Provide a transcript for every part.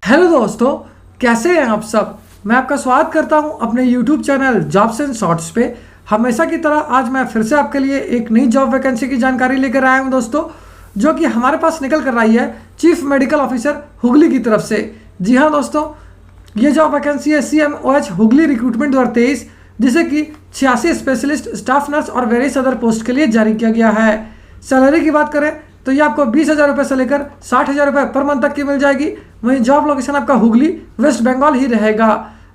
Hello दोस्तों, कैसे हैं आप सब। मैं आपका स्वागत करता हूं अपने YouTube channel jobs and shorts पे। हमेशा की तरह आज मैं फिर से आपके लिए एक नई जॉब वैकेंसी की जानकारी लेकर आया हूं दोस्तों, जो कि हमारे पास निकल कर आई है चीफ मेडिकल ऑफिसर हुगली की तरफ से। जी हाँ दोस्तों, ये जॉब वैकेंसी है CMOH हुगली रिक्रूटमेंट 2023, जिसे कि 86 स्पेशलिस्ट स्टाफ नर्स और वेरियस अदर पोस्ट के लिए जारी किया गया है। सैलरी की बात करें तो ये आपको 20,000 रुपये से लेकर 60,000 रुपये पर मंथ तक की मिल जाएगी। वहीं जॉब लोकेशन आपका हुगली वेस्ट बंगाल ही रहेगा।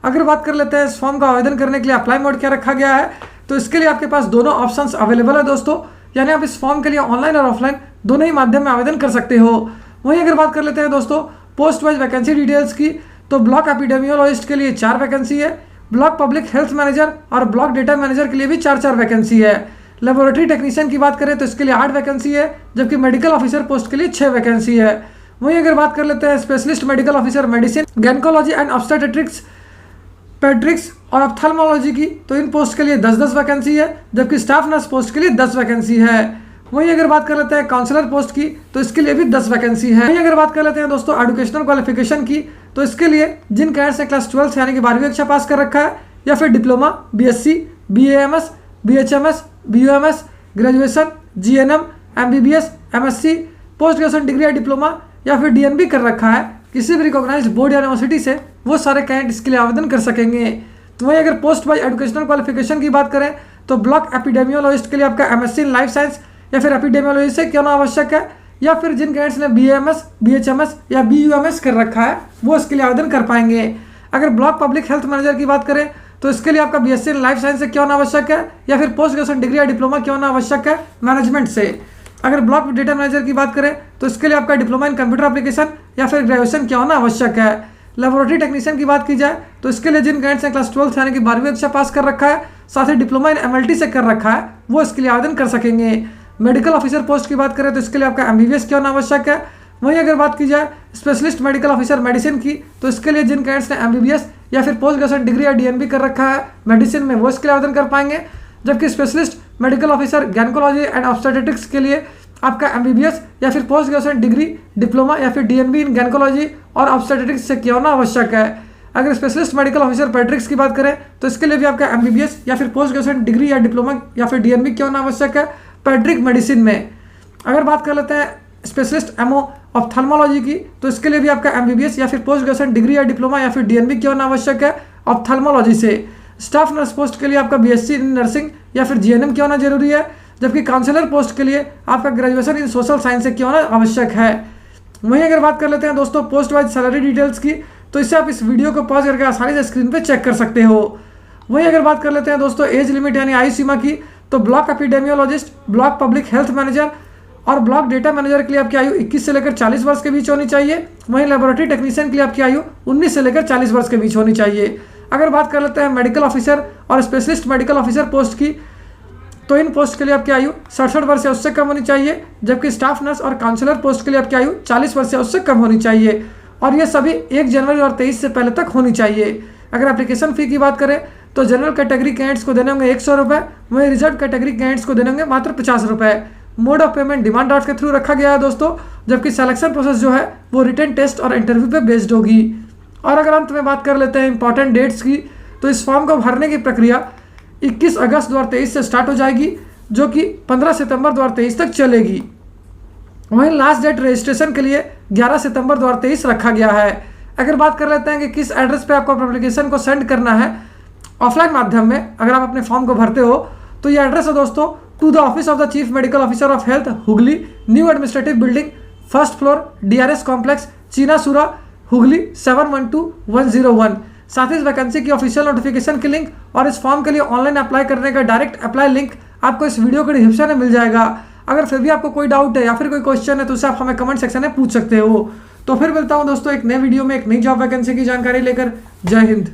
अगर बात कर लेते हैं इस फॉर्म का आवेदन करने के लिए अप्लाई मोड क्या रखा गया है, तो इसके लिए आपके पास दोनों ऑप्शंस अवेलेबल है दोस्तों, यानी आप इस फॉर्म के लिए ऑनलाइन और ऑफलाइन दोनों ही माध्यम में आवेदन कर सकते हो। वहीं अगर बात कर लेते हैं दोस्तों पोस्ट वाइज वैकेंसी डिटेल्स की, तो ब्लॉक एपिडेमियोलॉजिस्ट के लिए 4 वैकेंसी है, ब्लॉक पब्लिक हेल्थ मैनेजर और ब्लॉक डेटा मैनेजर के लिए भी 4 वैकेंसी है। लेबोरेटरी टेक्नीशियन की बात करें तो इसके लिए 8 वैकेंसी है, जबकि मेडिकल ऑफिसर पोस्ट के लिए 6 वैकेंसी है। वहीं अगर बात कर लेते हैं specialist medical officer medicine, gynaecology and obstetrics, paediatrics और ऑप्थेल्मोलॉजी की, तो इन पोस्ट के लिए 10-10 वैकेंसी है, जबकि स्टाफ नर्स पोस्ट के लिए 10 वैकेंसी है। वहीं अगर बात कर लेते हैं काउंसलर पोस्ट की, तो इसके लिए भी 10 वैकेंसी है। वहीं अगर बात कर लेते हैं दोस्तों एजुकेशनल क्वालिफिकेशन की, तो इसके लिए जिन कैडेट्स ने क्लास 12 यानी कि 12वीं कक्षा पास कर रखा है, या फिर diploma, BSc, BAMS, BHMS, BUMS, graduation, GNM, MBBS, MSc, post graduation degree या डिप्लोमा या फिर DNB कर रखा है किसी भी रिकॉग्नाइज्ड बोर्ड या यूनिवर्सिटी से, वो सारे कैंडिडेट इसके लिए आवेदन कर सकेंगे। तो वहीं अगर पोस्ट वाइज एजुकेशनल क्वालिफिकेशन की बात करें तो ब्लॉक एपिडेमियोलॉजिस्ट के लिए आपका MSc इन लाइफ साइंस या फिर एपिडेमियोलॉजी से क्यों ना आवश्यक है, या फिर जिन कैंडिडेट्स ने BAMS, BHMS या BUMS कर रखा है वो इसके लिए आवेदन कर पाएंगे। अगर ब्लॉक पब्लिक हेल्थ मैनेजर की बात करें तो इसके लिए आपका BSc इन लाइफ साइंस से क्यों ना आवश्यक है, या फिर पोस्ट ग्रेजुएशन डिग्री या डिप्लोमा क्यों ना आवश्यक है मैनेजमेंट से। अगर ब्लॉक डेटा मैनेजर की बात करें तो इसके लिए आपका डिप्लोमा इन कंप्यूटर एप्लीकेशन या फिर ग्रेजुएशन क्यों ना आवश्यक है। लेबोरेटरी टेक्नीशियन की बात की जाए तो इसके लिए जिन कैंडिडेट्स ने क्लास 12 यानी कि 12वीं कक्षा पास कर रखा है, साथ ही डिप्लोमा इन MLT से कर रखा है, वो इसके लिए आवेदन कर सकेंगे। मेडिकल ऑफिसर पोस्ट की बात करें तो इसके लिए आपका MBBS क्यों ना आवश्यक है। वहीं अगर बात की जाए स्पेशलिस्ट मेडिकल ऑफिसर मेडिसिन की, तो इसके लिए जिन कैंडिडेट्स ने MBBS या फिर पोस्ट ग्रेजुएशन डिग्री या DNB कर रखा है मेडिसिन में, वो इसके लिए आवेदन कर पाएंगे। जबकि specialist medical officer gynaecology and obstetrics के लिए आपका MBBS या फिर पोस्ट ग्रेजुएशन डिग्री, डिप्लोमा या फिर DNB इन गैनकोलॉजी और ऑब्स्टेट्रिक्स से क्यों ना आवश्यक है। अगर स्पेशलिस्ट मेडिकल ऑफिसर पेड्रिक्स की बात करें तो इसके लिए भी आपका MBBS या फिर पोस्ट ग्रेजुएशन डिग्री या डिप्लोमा या फिर DNB क्यों ना आवश्यक है पेड्रिक मेडिसिन में। अगर बात कर लेते हैं स्पेशलिस्ट एमओ ऑप्थेल्मोलॉजी की, तो इसके लिए भी आपका MBBS या फिर पोस्ट ग्रेजुएशन डिग्री या डिप्लोमा या फिर DNB क्यों ना आवश्यक है ऑप्थेल्मोलॉजी से। स्टाफ नर्स पोस्ट के लिए आपका BSc इन नर्सिंग या फिर GNM क्यों ना जरूरी है, जबकि काउंसलर पोस्ट के लिए आपका ग्रेजुएशन इन सोशल साइंस से क्यों ना आवश्यक है। वहीं अगर बात कर लेते हैं दोस्तों पोस्ट वाइज सैलरी डिटेल्स की, तो इससे आप इस वीडियो को पॉज करके आसानी से स्क्रीन पे चेक कर सकते हो। वहीं अगर बात कर लेते हैं दोस्तों एज लिमिट यानी आयु सीमा की, तो block epidemiologist, block public health manager और ब्लॉक डेटा मैनेजर के लिए आपकी आयु 21 से लेकर 40 वर्ष के बीच होनी चाहिए। वहीं लेबोरेटरी टेक्नीशियन के लिए आपकी आयु 19 से लेकर 40 वर्ष के बीच होनी चाहिए। अगर बात कर लेते हैं मेडिकल ऑफिसर और स्पेशलिस्ट मेडिकल ऑफिसर पोस्ट की, तो इन पोस्ट के लिए आपकी आयु 67 वर्ष या उससे कम होनी चाहिए, जबकि स्टाफ नर्स और काउंसलर पोस्ट के लिए आपकी आयु 40 वर्ष या उससे कम होनी चाहिए, और ये सभी 1 जनवरी 2023 से पहले तक होनी चाहिए। अगर एप्लीकेशन फ़ी की बात करें तो जनरल कैटेगरी कैंडिडेट्स को देने होंगे 100 रुपये, वहीं रिजर्व कैटेगरी कैंडिडेट्स को देने होंगे मात्र 50 रुपये। Mode of payment demand draft के थ्रू रखा गया है दोस्तों, जबकि सिलेक्शन प्रोसेस जो है वो रिटन टेस्ट और इंटरव्यू पे बेस्ड होगी। और अगर अंत में बात कर लेते हैं इंपॉर्टेंट डेट्स की, तो इस फॉर्म को भरने की प्रक्रिया 21 अगस्त 2023 से स्टार्ट हो जाएगी, जो कि 15 सितंबर 2023 तक चलेगी। वहीं लास्ट डेट रजिस्ट्रेशन के लिए 11 सितंबर 2023 रखा गया है। अगर बात कर लेते हैं कि किस एड्रेस पे आपको एप्लीकेशन को सेंड करना है ऑफलाइन माध्यम में, अगर आप अपने फॉर्म को भरते हो, तो ये एड्रेस है दोस्तों to the office of the chief medical officer of health Hooghly, new administrative building, first floor, DRS complex, Chinsurah, Hooghly 712101। साथ ही इस वैकेंसी की ऑफिशियल नोटिफिकेशन की लिंक और इस फॉर्म के लिए ऑनलाइन अप्लाई करने का डायरेक्ट अप्लाई लिंक आपको इस वीडियो के डिस्क्रिप्शन में मिल जाएगा। अगर फिर भी आपको कोई डाउट है या फिर कोई क्वेश्चन है तो उसे आप हमें कमेंट सेक्शन में पूछ सकते हो। तो फिर मिलता हूँ दोस्तों एक नए वीडियो में एक नई जॉब वैकेंसी की जानकारी लेकर। जय हिंद।